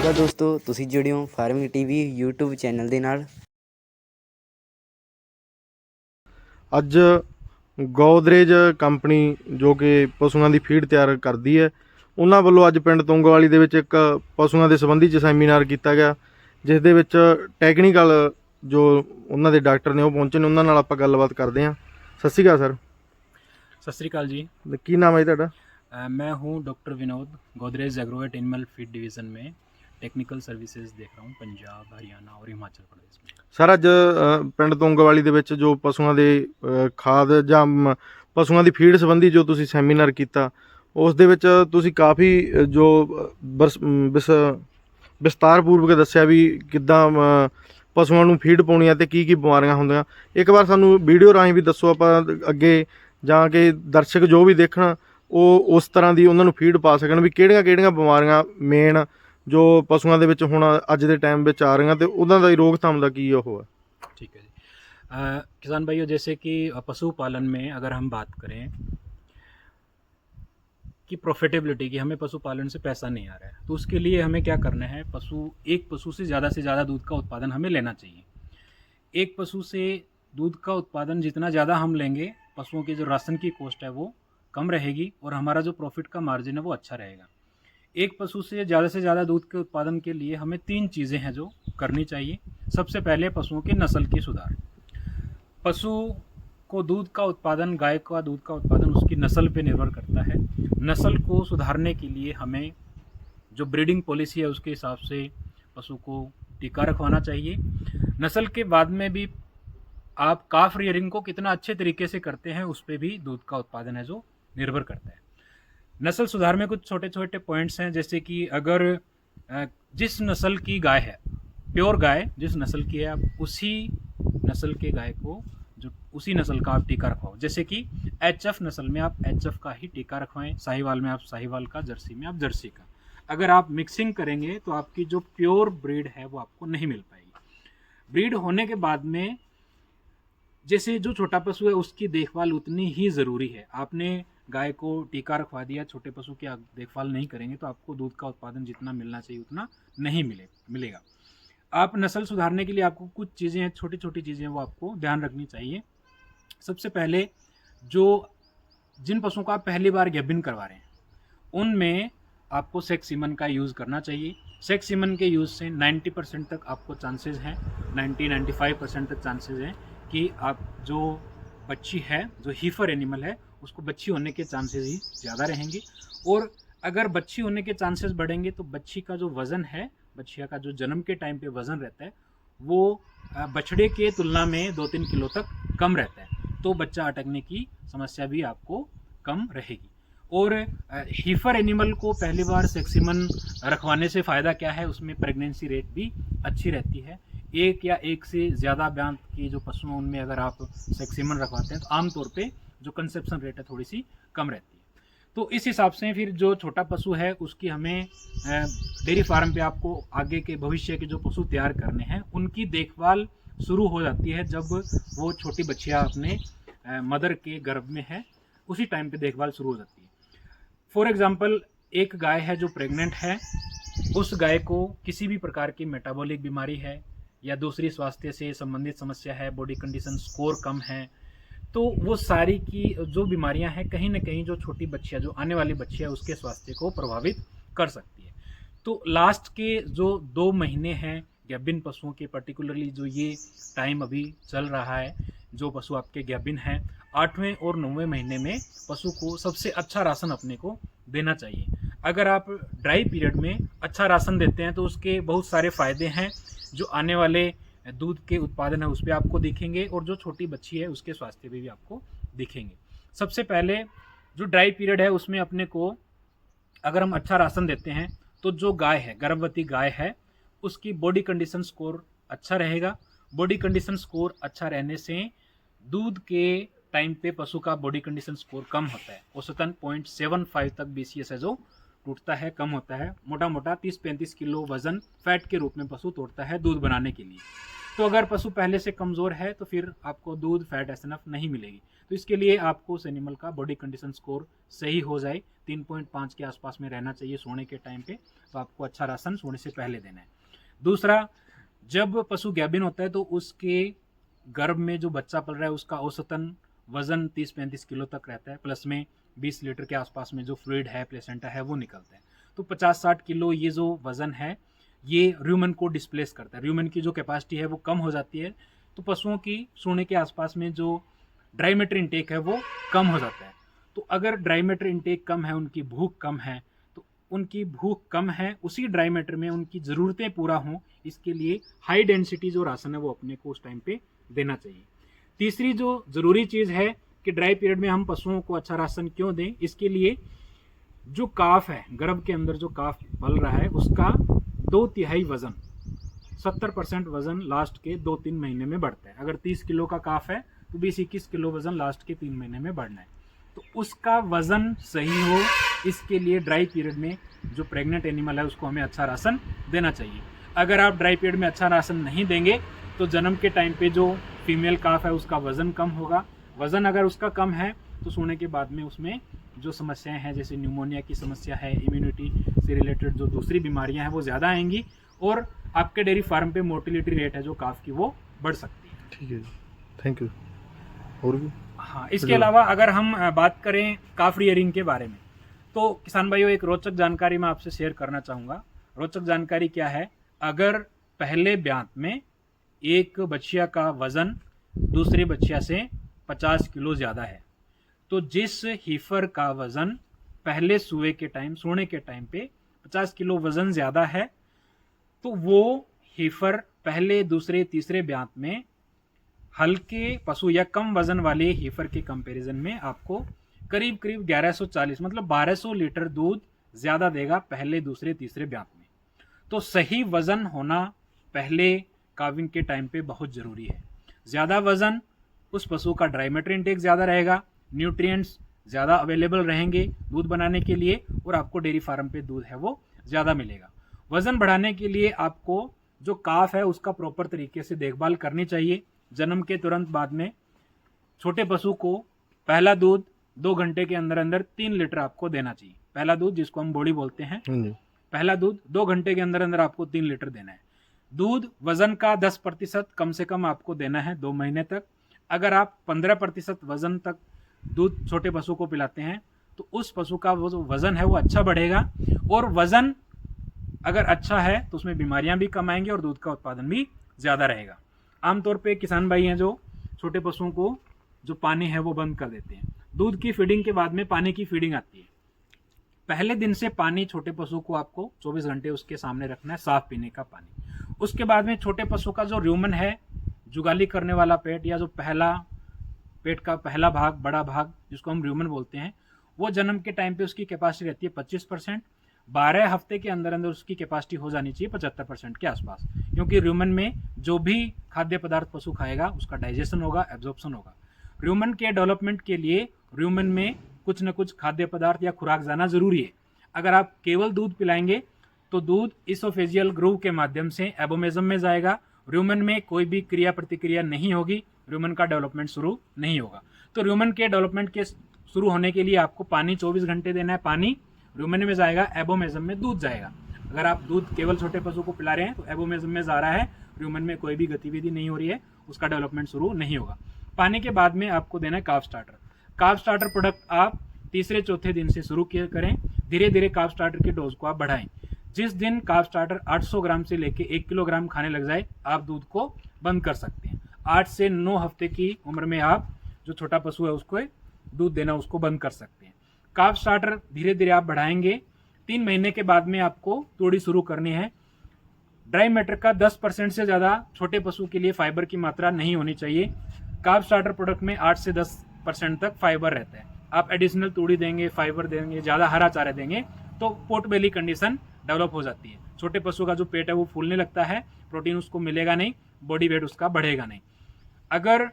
ਸ਼੍ਰੀ ਅਕਾਲ ਦੋਸਤੋ, ਤੁਸੀਂ ਜੁੜੇ ਹੋ ਫਾਰਮਿੰਗ ਟੀਵੀ YouTube ਚੈਨਲ ਦੇ ਨਾਲ। ਅੱਜ ਗੋਦਰੇਜ ਕੰਪਨੀ ਜੋ ਕਿ ਪਸ਼ੂਆਂ ਦੀ ਫੀਡ ਤਿਆਰ ਕਰਦੀ ਹੈ, ਉਹਨਾਂ ਵੱਲੋਂ ਅੱਜ ਪਿੰਡ ਤੁੰਗਵਾਲੀ ਦੇ ਵਿੱਚ ਇੱਕ ਪਸ਼ੂਆਂ ਦੇ ਸੰਬੰਧੀ 'ਚ ਸੈਮੀਨਾਰ ਕੀਤਾ ਗਿਆ, ਜਿਸ ਦੇ ਵਿੱਚ ਟੈਕਨੀਕਲ ਜੋ ਉਹਨਾਂ ਦੇ ਡਾਕਟਰ ਨੇ ਉਹ ਪਹੁੰਚੇ ਨੇ। ਉਹਨਾਂ ਨਾਲ ਆਪਾਂ ਗੱਲਬਾਤ ਕਰਦੇ ਹਾਂ। ਸਤਿ ਸ਼੍ਰੀ ਅਕਾਲ ਸਰ। सत श्रीकाल जी। ਕੀ ਨਾਮ ਹੈ ਜੀ ਤੁਹਾਡਾ? मैं हूं doctor Vinod, Godrej Agrovet animal feed division में टेक्निकल सर्विसेज देख रहा हूं पंजाब, हरियाणा और हिमाचल प्रदेश में। ਸਰ ਅੱਜ ਪਿੰਡ ਤੁੰਗਵਾਲੀ ਦੇ ਵਿੱਚ ਜੋ ਪਸ਼ੂਆਂ ਦੇ ਖਾਦ ਜਾਂ ਪਸ਼ੂਆਂ ਦੀ ਫੀਡ ਸੰਬੰਧੀ ਜੋ ਤੁਸੀਂ ਸੈਮੀਨਾਰ ਕੀਤਾ, ਉਸ ਦੇ ਵਿੱਚ ਤੁਸੀਂ ਕਾਫੀ ਜੋ ਵਿਸਤਾਰਪੂਰਵਕ ਦੱਸਿਆ ਵੀ ਕਿੱਦਾਂ ਪਸ਼ੂਆਂ ਨੂੰ ਫੀਡ ਪਾਉਣੀ ਹੈ ਤੇ ਕੀ ਕੀ ਬਿਮਾਰੀਆਂ ਹੁੰਦੀਆਂ। ਇੱਕ ਵਾਰ ਸਾਨੂੰ ਵੀਡੀਓ ਰਾਹੀਂ ਵੀ ਦੱਸੋ, ਆਪਾਂ ਅੱਗੇ ਜਾਂ ਕਿ ਦਰਸ਼ਕ ਜੋ ਵੀ ਦੇਖਣ ਉਹ ਉਸ ਤਰ੍ਹਾਂ ਦੀ ਉਹਨਾਂ ਨੂੰ ਫੀਡ ਪਾ ਸਕਣ ਵੀ ਕਿਹੜੀਆਂ ਕਿਹੜੀਆਂ ਬਿਮਾਰੀਆਂ ਮੇਨ ਜੋ ਪਸ਼ੂਆਂ ਦੇ ਵਿੱਚ ਹੁਣ ਅੱਜ ਦੇ टाइम ਵਿੱਚ आ रही तो उन्होंने दी रोकथाम का की वो है। ठीक है जी। किसान भाइयों, जैसे कि पशुपालन में अगर हम बात करें कि प्रॉफिटेबिलिटी की, हमें पशुपालन से पैसा नहीं आ रहा है, तो उसके लिए हमें क्या करना है, एक पशु से ज़्यादा दूध का उत्पादन हमें लेना चाहिए। एक पशु से दूध का उत्पादन जितना ज़्यादा हम लेंगे, पशुओं की जो राशन की कॉस्ट है वो कम रहेगी और हमारा जो प्रॉफिट का मार्जिन है वो अच्छा रहेगा। एक पशु से ज़्यादा दूध के उत्पादन के लिए हमें 3 चीज़ें हैं जो करनी चाहिए। सबसे पहले पशुओं की नस्ल की सुधार। पशु को दूध का उत्पादन, गाय का दूध का उत्पादन उसकी नस्ल पे निर्भर करता है। नस्ल को सुधारने के लिए हमें जो ब्रीडिंग पॉलिसी है उसके हिसाब से पशु को टीका रखवाना चाहिए। नस्ल के बाद में भी आप काफ रियरिंग को कितना अच्छे तरीके से करते हैं उस पर भी दूध का उत्पादन है जो निर्भर करता है। नस्ल सुधार में कुछ छोटे छोटे पॉइंट्स हैं, जैसे कि अगर जिस नस्ल की गाय है, प्योर गाय जिस नस्ल की है, आप उसी नस्ल के गाय को जो उसी नस्ल का आप टीका रखवाओ। जैसे कि HF नस्ल में आप HF का ही टीका रखवाएं, साहिवाल में आप साहिवाल का, जर्सी में आप जर्सी का। अगर आप मिक्सिंग करेंगे तो आपकी जो प्योर ब्रीड है वो आपको नहीं मिल पाएगी। ब्रीड होने के बाद में जैसे जो छोटा पशु है उसकी देखभाल उतनी ही ज़रूरी है। आपने गाय को टीका रखवा दिया, छोटे पशु की देखभाल नहीं करेंगे तो आपको दूध का उत्पादन जितना मिलना चाहिए उतना नहीं मिलेगा। आप नस्ल सुधारने के लिए आपको कुछ चीज़ें, छोटी छोटी चीज़ें वो आपको ध्यान रखनी चाहिए। सबसे पहले जिन पशुओं को आप पहली बार गैबिन करवा रहे हैं उनमें आपको सेक्स सीमन का यूज़ करना चाहिए। सेक्स सीमन के यूज़ से 90% तक आपको चांसेस हैं, 90-95% तक चांसेस हैं कि आप जो बच्ची है, जो हीफर एनिमल है, उसको बच्ची होने के चांसेस ही ज़्यादा रहेंगे। और अगर बच्ची होने के चांसेस बढ़ेंगे तो बच्ची का जो वज़न है, बच्चिया का जो जन्म के टाइम पे वज़न रहता है वो बछड़े के तुलना में 2-3 किलो तक कम रहता है, तो बच्चा अटकने की समस्या भी आपको कम रहेगी। और हीफर एनिमल को पहली बार सेक्सीमन रखवाने से फ़ायदा क्या है, उसमें प्रेगनेंसी रेट भी अच्छी रहती है। एक या एक से ज़्यादा ब्यांत की जो पशु हैं उनमें अगर आप सेक्सीमन रखवाते हैं तो आमतौर पे जो कंसेप्शन रेट है थोड़ी सी कम रहती है। तो इस हिसाब से फिर जो छोटा पशु है उसकी हमें डेयरी फार्म पे आपको आगे के भविष्य के जो पशु तैयार करने हैं उनकी देखभाल शुरू हो जाती है जब वो छोटी बच्चियाँ अपने मदर के गर्भ में है, उसी टाइम पे देखभाल शुरू हो जाती है। फॉर एग्ज़ाम्पल, एक गाय है जो प्रेग्नेंट है, उस गाय को किसी भी प्रकार की मेटाबॉलिक बीमारी है या दूसरी स्वास्थ्य से संबंधित समस्या है, बॉडी कंडीशन स्कोर कम है, तो वो सारी की जो बीमारियां हैं कहीं ना कहीं जो छोटी बच्चियां, जो आने वाली बच्चियां, उसके स्वास्थ्य को प्रभावित कर सकती है। तो लास्ट के जो 2 महीने हैं गैबिन पशुओं के, पर्टिकुलरली जो ये टाइम अभी चल रहा है, जो पशु आपके गैबिन हैं, 8वें और 9वें महीने में पशु को सबसे अच्छा राशन अपने को देना चाहिए। अगर आप ड्राई पीरियड में अच्छा राशन देते हैं तो उसके बहुत सारे फ़ायदे हैं जो आने वाले दूध के उत्पादन है उस पर आपको दिखेंगे और जो छोटी बच्ची है उसके स्वास्थ्य पे भी आपको दिखेंगे। सबसे पहले जो ड्राई पीरियड है उसमें अपने को अगर हम अच्छा राशन देते हैं तो जो गाय है, गर्भवती गाय है, उसकी बॉडी कंडीशन स्कोर अच्छा रहेगा। बॉडी कंडीशन स्कोर अच्छा रहने से दूध के टाइम पे पशु का बॉडी कंडीशन स्कोर कम होता है, औसतन 0.75 तक BCS है जो टूटता है, कम होता है। मोटा मोटा 30-35 किलो वजन फैट के रूप में पशु तोड़ता है दूध बनाने के लिए। तो अगर पशु पहले से कमज़ोर है तो फिर आपको दूध फैट एसएनएफ नहीं मिलेगी। तो इसके लिए आपको उस एनिमल का बॉडी कंडीशन स्कोर सही हो जाए, 3.5 के आसपास में रहना चाहिए सोने के टाइम पे, तो आपको अच्छा राशन सोने से पहले देना है। दूसरा, जब पशु गैबिन होता है तो उसके गर्भ में जो बच्चा पल रहा है उसका औसतन वजन 30-35 किलो तक रहता है, प्लस में 20 लीटर के आसपास में जो फ्लूइड है, प्लेसेंटा है, वो निकलता है। तो 50-60 किलो ये जो वजन है ये र्यूमन को डिस्प्लेस करता है। र्यूमन की जो कैपेसिटी है वो कम हो जाती है, तो पशुओं की सोने के आसपास में जो ड्राई मैटर इंटेक है वो कम हो जाता है। तो अगर ड्राई मैटर इंटेक कम है, उनकी भूख कम है, तो उनकी भूख कम है, उसी ड्राई मैटर में उनकी ज़रूरतें पूरा हों, इसके लिए हाई डेंसिटी जो राशन है वो अपने को उस टाइम पे देना चाहिए। तीसरी जो ज़रूरी चीज़ है कि ड्राई पीरियड में हम पशुओं को अच्छा राशन क्यों दें, इसके लिए जो काफ है, गर्भ के अंदर जो काफ पल रहा है उसका 2/3 वज़न, 70% वज़न लास्ट के 2-3 महीने में बढ़ता है। अगर 30 किलो का काफ है तो 20-21 किलो वज़न लास्ट के 3 महीने में बढ़ना है। तो उसका वज़न सही हो, इसके लिए ड्राई पीरियड में जो प्रेग्नेंट एनिमल है उसको हमें अच्छा राशन देना चाहिए। अगर आप ड्राई पीरियड में अच्छा राशन नहीं देंगे तो जन्म के टाइम पे जो फीमेल काफ है उसका वज़न कम होगा। वज़न अगर उसका कम है तो सोने के बाद में उसमें जो समस्याएं हैं, जैसे न्यूमोनिया की समस्या है, इम्यूनिटी से रिलेटेड जो दूसरी बीमारियां हैं वो ज़्यादा आएंगी, और आपके डेयरी फार्म पे मोर्टिलिटी रेट है जो काफ की वो बढ़ सकती है। ठीक है जी, थैंक यू। और भी? हाँ, इसके अलावा अगर हम बात करें काफ रियरिंग के बारे में, तो किसान भाइयों एक रोचक जानकारी मैं आपसे शेयर करना चाहूँगा। रोचक जानकारी क्या है, अगर पहले ब्यांत में एक बछिया का वज़न दूसरे बछिया से 50 किलो ज़्यादा है, तो जिस हीफर का वज़न पहले सुए के टाइम, सोने के टाइम पे 50 किलो वज़न ज़्यादा है, तो वो हीफर पहले, दूसरे, तीसरे ब्यांत में हल्के पशु या कम वज़न वाले हीफर के कंपैरिजन में आपको करीब करीब 1140 मतलब 1200 लीटर दूध ज़्यादा देगा पहले, दूसरे, तीसरे ब्यांत में। तो सही वज़न होना पहले काविंग के टाइम पे बहुत ज़रूरी है। ज़्यादा वज़न, उस पशु का ड्राई मैटर इंटेक ज़्यादा रहेगा, न्यूट्रिएंट्स ज़्यादा अवेलेबल रहेंगे दूध बनाने के लिए, और आपको डेयरी फार्म पे दूध है वो ज़्यादा मिलेगा। वज़न बढ़ाने के लिए आपको जो काफ है उसका प्रॉपर तरीके से देखभाल करनी चाहिए। जन्म के तुरंत बाद में छोटे पशु को पहला दूध 2 घंटे के अंदर अंदर 3 लीटर आपको देना चाहिए। पहला दूध जिसको हम बॉडी बोलते हैं, पहला दूध 2 घंटे के अंदर अंदर आपको 3 लीटर देना है। दूध वज़न का 10% कम से कम आपको देना है 2 महीने तक। अगर आप 15% वज़न तक दूध छोटे पशु को पिलाते हैं तो उस पशु का वो जो वज़न है वो अच्छा बढ़ेगा, और वज़न अगर अच्छा है तो उसमें बीमारियां भी कम आएंगी और दूध का उत्पादन भी ज़्यादा रहेगा। आमतौर पे किसान भाई हैं जो छोटे पशुओं को जो पानी है वो बंद कर देते हैं। दूध की फीडिंग के बाद में पानी की फीडिंग आती है। पहले दिन से पानी छोटे पशु को आपको 24 घंटे उसके सामने रखना है, साफ पीने का पानी। उसके बाद में छोटे पशु का जो र्यूमन है, जुगाली करने वाला पेट, या जो पेट का पहला भाग, बड़ा भाग जिसको हम र्यूमन बोलते हैं, वो जन्म के टाइम पे उसकी कैपेसिटी रहती है 25%। 12 हफ्ते के अंदर अंदर उसकी कैपेसिटी हो जानी चाहिए 75% के आसपास, क्योंकि र्यूमन में जो भी खाद्य पदार्थ पशु खाएगा उसका डाइजेशन होगा, एब्जॉर्प्शन होगा। र्यूमन के डेवलपमेंट के लिए र्यूमन में कुछ न कुछ खाद्य पदार्थ या खुराक जाना जरूरी है। अगर आप केवल दूध पिलाएंगे तो दूध इसोफेजियल ग्रूव के माध्यम से एबोमेजम में जाएगा, र्यूमन में कोई भी क्रिया प्रतिक्रिया नहीं होगी, र्यूमन का डेवलपमेंट शुरू नहीं होगा। तो र्यूमन के डेवलपमेंट के शुरू होने के लिए आपको पानी 24 घंटे देना है। पानी र्यूमन में जाएगा, एबोमेजम में दूध जाएगा। अगर आप दूध केवल छोटे पशु को पिला रहे हैं तो एबोमेजम में जा रहा है, र्यूमन में कोई भी गतिविधि नहीं हो रही है, उसका डेवलपमेंट शुरू नहीं होगा। पानी के बाद में आपको देना है काफ स्टार्टर। काफ स्टार्टर प्रोडक्ट आप तीसरे चौथे दिन से शुरू करें, धीरे धीरे काफ स्टार्टर की डोज को आप बढ़ाएं। जिस दिन काफ स्टार्टर 800 ग्राम से लेके 1 किलोग्राम खाने लग जाए, आप दूध को बंद कर सकते हैं। 8 से 9 हफ्ते की उम्र में आप जो छोटा पशु है उसको दूध देना उसको बंद कर सकते हैं। काफ स्टार्टर धीरे धीरे आप बढ़ाएंगे। 3 महीने के बाद में आपको तोड़ी शुरू करनी है। ड्राई मैटर का 10% से ज़्यादा छोटे पशु के लिए फाइबर की मात्रा नहीं होनी चाहिए। काफ स्टार्टर प्रोडक्ट में 8 से 10% तक फाइबर रहता है। आप एडिशनल तूड़ी देंगे, फाइबर देंगे, ज़्यादा हरा चारा देंगे तो पोर्ट बेली कंडीशन डेवलप हो जाती है। छोटे पशु का जो पेट है वो फूलने लगता है, प्रोटीन उसको मिलेगा नहीं, बॉडी वेट उसका बढ़ेगा नहीं। अगर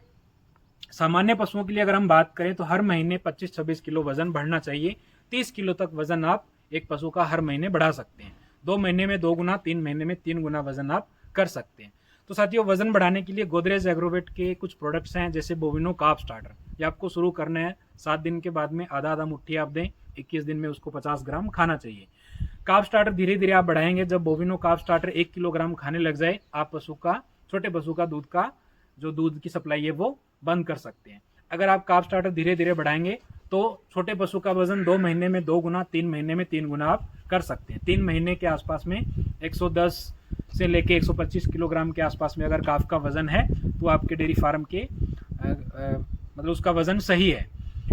सामान्य पशुओं के लिए अगर हम बात करें तो हर महीने 25-26 किलो वजन बढ़ना चाहिए। 30 किलो तक वजन आप एक पशु का हर महीने बढ़ा सकते हैं। 2 महीने में 2 गुना, 3 महीने में 3 गुना वजन आप कर सकते हैं। तो साथियों, वजन बढ़ाने के लिए गोदरेज एग्रोवेट के कुछ प्रोडक्ट्स हैं, जैसे बोविनो कार्ब स्टार्टर। ये आपको शुरू करना है 7 दिन के बाद में आधा आधा मुट्ठी आप दें, 21 दिन में उसको 50 ग्राम खाना चाहिए। कार्ब स्टार्टर धीरे धीरे आप बढ़ाएंगे। जब बोविनो कार्ब स्टार्टर 1 किलोग्राम खाने लग जाए, आप छोटे पशु का दूध की सप्लाई है वो बंद कर सकते हैं। अगर आप कार्ब स्टार्टर धीरे धीरे बढ़ाएंगे तो छोटे पशु का वजन 2 महीने में 2 गुना, 3 महीने में 3 गुना आप कर सकते हैं। 3 महीने के आसपास में 110 से लेके 125 किलोग्राम के आसपास में अगर काफ का वजन है तो आपके डेयरी फार्म के मतलब उसका वजन सही है।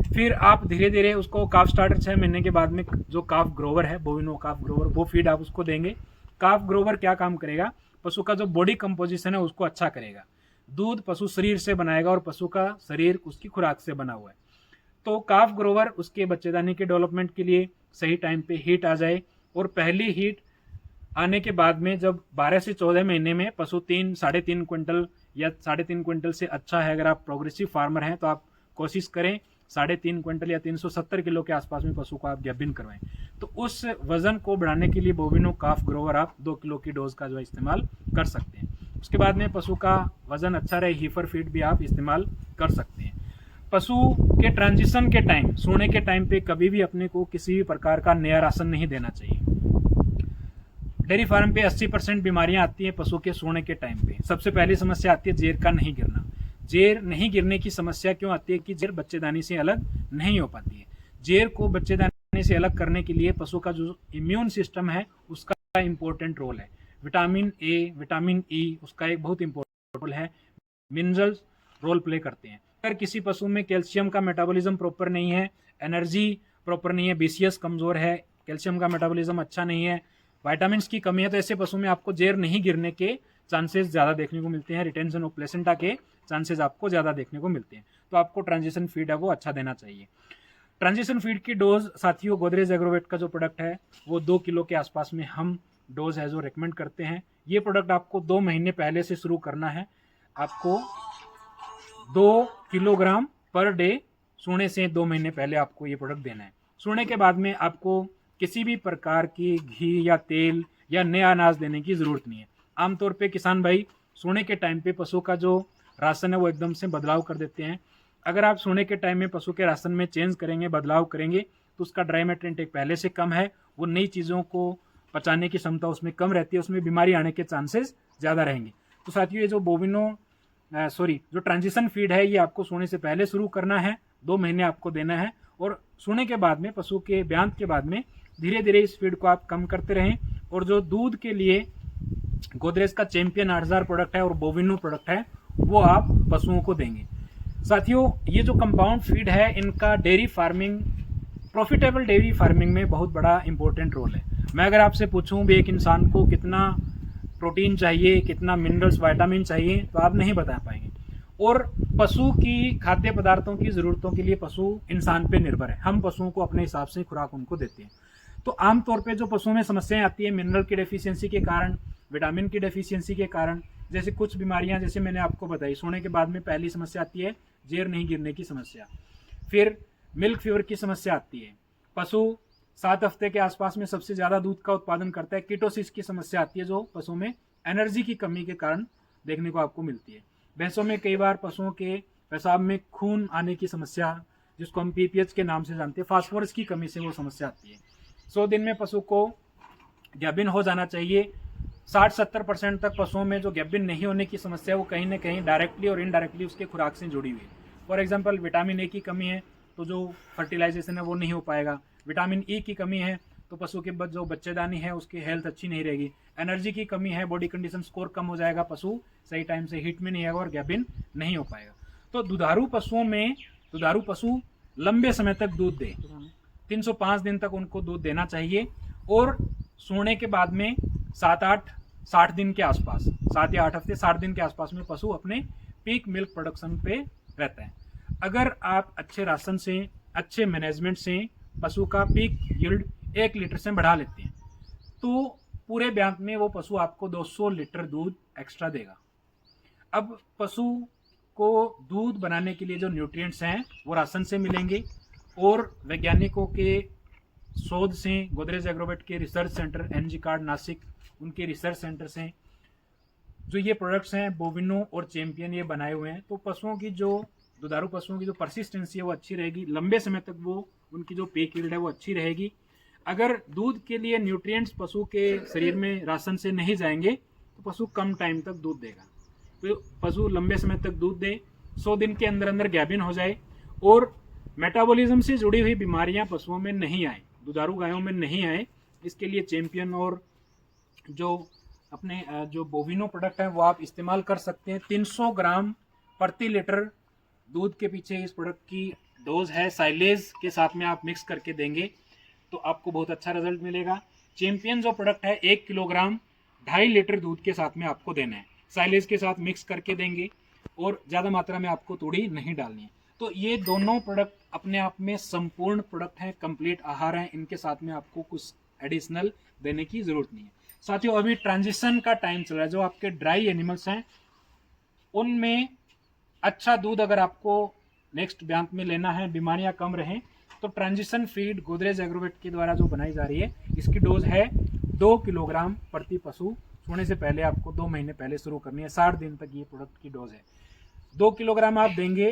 फिर आप धीरे धीरे उसको काफ स्टार्टर 6 महीने के बाद में जो काफ ग्रोवर है, बोविनो काफ ग्रोवर, वो फीड आप उसको देंगे। काफ ग्रोवर क्या काम करेगा? पशु का जो बॉडी कंपोजिशन है उसको अच्छा करेगा। दूध पशु शरीर से बनाएगा और पशु का शरीर उसकी खुराक से बना हुआ है। तो काफ ग्रोवर उसके बच्चेदानी के डेवलपमेंट के लिए सही टाइम पे हीट आ जाए, और पहली हीट आने के बाद में जब 12 से 14 महीने में पशु 3-3.5 क्विंटल या 3.5 क्विंटल से अच्छा है, अगर आप प्रोग्रेसिव फार्मर हैं तो आप कोशिश करें 3.5 क्विंटल या 370 किलो के आसपास में पशु को आप गैबिन करवाएं। तो उस वजन को बढ़ाने के लिए बोविनो काफ ग्रोवर आप 2 किलो की डोज का जो इस्तेमाल कर सकते हैं। उसके बाद में पशु का वजन अच्छा रहे, हीफर फीड भी आप इस्तेमाल कर सकते हैं। पशु के ट्रांजिशन के टाइम, सोने के टाइम पे कभी भी अपने को किसी भी प्रकार का नया राशन नहीं देना चाहिए। डेयरी फार्म पे 80% बीमारियां आती हैं पशु के सोने के टाइम पे। सबसे पहली समस्या आती है जेर का नहीं गिरना। जेर नहीं गिरने की समस्या क्यों आती है? कि जेर बच्चेदानी से अलग नहीं हो पाती है। जेर को बच्चेदानी से अलग करने के लिए पशु का जो इम्यून सिस्टम है उसका इंपॉर्टेंट रोल है। विटामिन ए, विटामिन ई उसका एक बहुत इंपॉर्टेंट रोल है। मिनरल्स रोल प्ले करते हैं। अगर किसी पशु में कैल्शियम का मेटाबॉलिज्म प्रॉपर नहीं है, एनर्जी प्रॉपर नहीं है, बीसीएस कमजोर है, कैल्शियम का मेटाबॉलिज्म अच्छा नहीं है, विटामिन की कमी है, तो ऐसे पशु में आपको जेर नहीं गिरने के चांसेस ज़्यादा देखने को मिलते हैं। रिटेंशन ऑफ प्लेसेंटा के चांसेस आपको ज़्यादा देखने को मिलते हैं। तो आपको ट्रांजिशन फीड है वो अच्छा देना चाहिए। ट्रांजिशन फीड की डोज साथियों, गोदरेज एग्रोवेट का जो प्रोडक्ट है वो 2 किलो के आसपास में हम डोज है जो रिकमेंड करते हैं। ये प्रोडक्ट आपको 2 महीने पहले से शुरू करना है। आपको 2 किलोग्राम पर डे सोने से 2 महीने पहले आपको ये प्रोडक्ट देना है। सोने के बाद में आपको किसी भी प्रकार की घी या तेल या नया अनाज देने की ज़रूरत नहीं है। आमतौर पे किसान भाई सोने के टाइम पे पशु का जो राशन है वो एकदम से बदलाव कर देते हैं। अगर आप सोने के टाइम में पशु के राशन में चेंज करेंगे, बदलाव करेंगे, तो उसका ड्राई मैटर इंटेक पहले से कम है, वो नई चीज़ों को पचाने की क्षमता उसमें कम रहती है, उसमें बीमारी आने के चांसेस ज़्यादा रहेंगे। तो साथियों, ये जो जो ट्रांजिशन फीड है ये आपको सोने से पहले शुरू करना है, 2 महीने आपको देना है, और सोने के बाद में पशु के ब्यांत के बाद में धीरे धीरे इस फीड को आप कम करते रहें। और जो दूध के लिए गोदरेज का चैंपियन 8000 प्रोडक्ट है और बोविनो प्रोडक्ट है वो आप पशुओं को देंगे। साथियों, ये जो कंपाउंड फीड है इनका dairy farming, profitable dairy farming में बहुत बड़ा इंपॉर्टेंट रोल है। मैं अगर आपसे पूछूं भी एक इंसान को कितना प्रोटीन चाहिए, कितना मिनरल्स, विटामिन चाहिए, तो आप नहीं बता पाएंगे। और पशु की खाद्य पदार्थों की ज़रूरतों के लिए पशु इंसान पे निर्भर है। हम पशुओं को अपने हिसाब से खुराक उनको देते हैं। तो आमतौर पे जो पशुओं में समस्याएं आती है मिनरल की डेफिशिएंसी के कारण, विटामिन की डेफिशिएंसी के कारण, जैसे कुछ बीमारियां जैसे मैंने आपको बताई, सोने के बाद में पहली समस्या आती है जेर नहीं गिरने की समस्या। फिर मिल्क फीवर की समस्या आती है। पशु 7 हफ्ते के आसपास में सबसे ज़्यादा दूध का उत्पादन करता है। कीटोसिस की समस्या आती है जो पशु में एनर्जी की कमी के कारण देखने को आपको मिलती है। भैंसों में कई बार पशुओं के पेशाब में खून आने की समस्या, जिसको हम पीपीएच के नाम से जानते हैं, फास्फोरस की कमी से वो समस्या आती है। 100 दिन में पशु को गैबिन हो जाना चाहिए। 60-70% तक पशुओं में जो गैबिन नहीं होने की समस्या है वो कहीं ना कहीं डायरेक्टली और इनडायरेक्टली उसके खुराक से जुड़ी हुई है। फॉर एग्जांपल, विटामिन ए की कमी है तो जो फर्टिलाइजेशन है वो नहीं हो पाएगा। विटामिन ई की कमी है तो पशु के जो बच्चेदानी है उसकी हेल्थ अच्छी नहीं रहेगी। एनर्जी की कमी है, बॉडी कंडीशन स्कोर कम हो जाएगा, पशु सही टाइम से हीट में नहीं आएगा और गैबिन नहीं हो पाएगा। तो दुधारू पशु लंबे समय तक दूध दे, 305 दिन तक उनको दूध देना चाहिए। और सोने के बाद में 7-8-60 दिन के आसपास, 7 या 8 हफ्ते 60 दिन के आसपास में पशु अपने पीक मिल्क प्रोडक्शन पे रहता है। अगर आप अच्छे राशन से, अच्छे मैनेजमेंट से पशु का पीक यील्ड 1 लीटर से बढ़ा लेते हैं तो पूरे ब्यांत में वो पशु आपको 200 लीटर दूध एक्स्ट्रा देगा। अब पशु को दूध बनाने के लिए जो न्यूट्रिएंट्स हैं वो राशन से मिलेंगे और वैज्ञानिकों के शोध से, गोदरेज एग्रोवेट के रिसर्च सेंटर एनजी कार्ड नासिक, उनके रिसर्च सेंटर से जो ये प्रोडक्ट्स हैं बोविनो और चैंपियन ये बनाए हुए हैं। तो पशुओं की जो दुधारू पशुओं की जो परसिस्टेंसी है वो अच्छी रहेगी, लंबे समय तक वो उनकी जो पेक यील्ड है वो अच्छी रहेगी। अगर दूध के लिए न्यूट्रिएंट्स पशु के शरीर में राशन से नहीं जाएंगे तो पशु कम टाइम तक दूध देगा। तो पशु लंबे समय तक दूध दे, 100 दिन के अंदर अंदर गैबिन हो जाए और मेटाबॉलिज्म से जुड़ी हुई बीमारियां पशुओं में नहीं आए, दुधारू गायों में नहीं आए, इसके लिए चैंपियन और जो अपने जो बोविनो प्रोडक्ट है वो आप इस्तेमाल कर सकते हैं। 300 ग्राम प्रति लीटर दूध के पीछे इस प्रोडक्ट की डोज है। साइलेज के साथ में आप मिक्स करके देंगे तो आपको बहुत अच्छा रिजल्ट मिलेगा। चैंपियन जो प्रोडक्ट है 1 किलोग्राम 2.5 लीटर दूध के साथ में आपको देना है, साइलेज के साथ मिक्स करके देंगे और ज़्यादा मात्रा में आपको तूड़ी नहीं डालनी है। तो ये दोनों प्रोडक्ट अपने आप में संपूर्ण प्रोडक्ट हैं, कंप्लीट आहार हैं, इनके साथ में आपको कुछ एडिशनल देने की ज़रूरत नहीं है। साथियों अभी ट्रांजिशन का टाइम चल रहा है, जो आपके ड्राई एनिमल्स हैं उनमें अच्छा दूध अगर आपको नेक्स्ट ब्यांत में लेना है, बीमारियां कम रहें, तो ट्रांजिशन फीड गोदरेज एग्रोवेट के द्वारा जो बनाई जा रही है इसकी डोज है 2 किलोग्राम प्रति पशु। सोने से पहले आपको 2 महीने पहले शुरू करनी है, 60 दिन तक ये प्रोडक्ट की डोज है। 2 किलोग्राम आप देंगे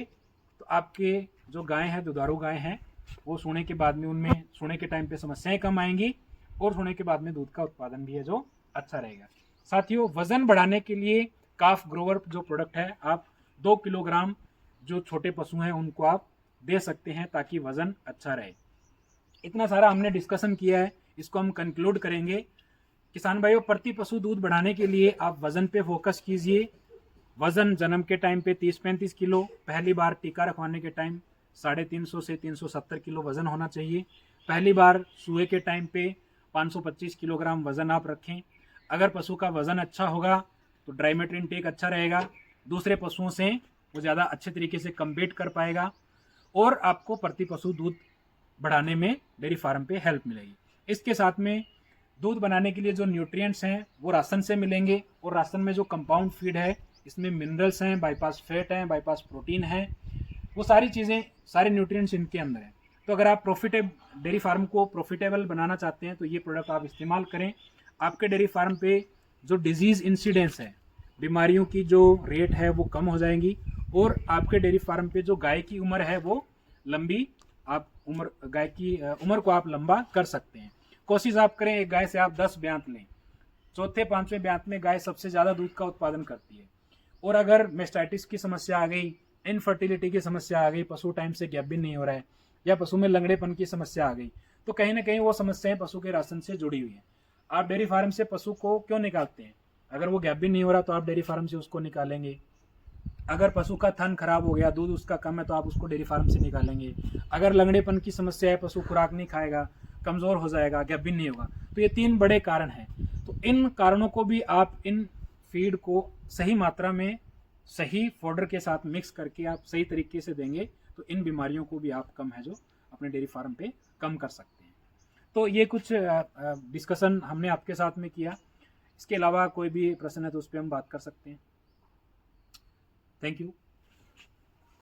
तो आपके जो गाय हैं, दुधारू गाय हैं, वो सोने के बाद में उनमें सोने के टाइम पे समस्याएं कम आएंगी और सोने के बाद में दूध का उत्पादन भी है जो अच्छा रहेगा। साथियों वजन बढ़ाने के लिए काफ ग्रोवर जो प्रोडक्ट है आप 2 किलोग्राम जो छोटे पशु हैं उनको आप दे सकते हैं ताकि वजन अच्छा रहे। इतना सारा हमने डिस्कशन किया है, इसको हम कंक्लूड करेंगे। किसान भाइयों प्रति पशु दूध बढ़ाने के लिए आप वजन पे फोकस कीजिए। वजन जन्म के टाइम पे 30-35 किलो, पहली बार टीका रखवाने के टाइम 350 से 370 किलो वजन होना चाहिए। पहली बार सुए के टाइम पे 525 किलोग्राम वजन आप रखें। अगर पशु का वजन अच्छा होगा तो ड्राई मैटर इनटेक अच्छा रहेगा, दूसरे पशुओं से वो ज़्यादा अच्छे तरीके से कम्पीट कर पाएगा और आपको प्रति पशु दूध बढ़ाने में डेयरी फार्म पे हेल्प मिलेगी। इसके साथ में दूध बनाने के लिए जो न्यूट्रिएंट्स हैं वो राशन से मिलेंगे और राशन में जो कंपाउंड फीड है इसमें मिनरल्स हैं, बाईपास फैट हैं, बाईपास प्रोटीन है, वो सारी चीज़ें, सारे न्यूट्रिएंट्स इनके अंदर हैं। तो अगर आप डेयरी फार्म को प्रॉफिटेबल बनाना चाहते हैं तो ये प्रोडक्ट आप इस्तेमाल करें। आपके डेयरी फार्म पे जो डिजीज़ इंसिडेंस है, बीमारियों की जो रेट है वो कम हो जाएंगी और आपके डेयरी फार्म पे जो गाय की उम्र है वो लंबी, आप गाय की उम्र को आप लंबा कर सकते हैं। कोशिश आप करें एक गाय से आप 10 ब्यांत लें, 4-5वें ब्यांत में गाय सबसे ज़्यादा दूध का उत्पादन करती है। और अगर मेस्टाइटिस की समस्या आ गई, इनफर्टिलिटी की समस्या आ गई, पशु टाइम से गैप भी नहीं हो रहा है या पशु में लंगड़ेपन की समस्या आ गई, तो कहीं ना कहीं वो समस्याएं पशु के राशन से जुड़ी हुई हैं। आप डेयरी फार्म से पशु को क्यों निकालते हैं? अगर वो गैप भी नहीं हो रहा तो आप डेयरी फार्म से उसको निकालेंगे। अगर पशु का थन खराब हो गया, दूध उसका कम है, तो आप उसको डेयरी फार्म से निकालेंगे। अगर लंगड़ेपन की समस्या है, पशु खुराक नहीं खाएगा, कमज़ोर हो जाएगा, गैप भी नहीं होगा, तो ये 3 बड़े कारण हैं। तो इन कारणों को भी आप इन फीड को सही मात्रा में सही फोडर के साथ मिक्स करके आप सही तरीके से देंगे तो इन बीमारियों को भी आप कम है जो अपने डेयरी फार्म पे कम कर सकते हैं। तो ये कुछ डिस्कशन हमने आपके साथ में किया। इसके अलावा कोई भी प्रश्न है तो उस पर हम बात कर सकते हैं। Thank you.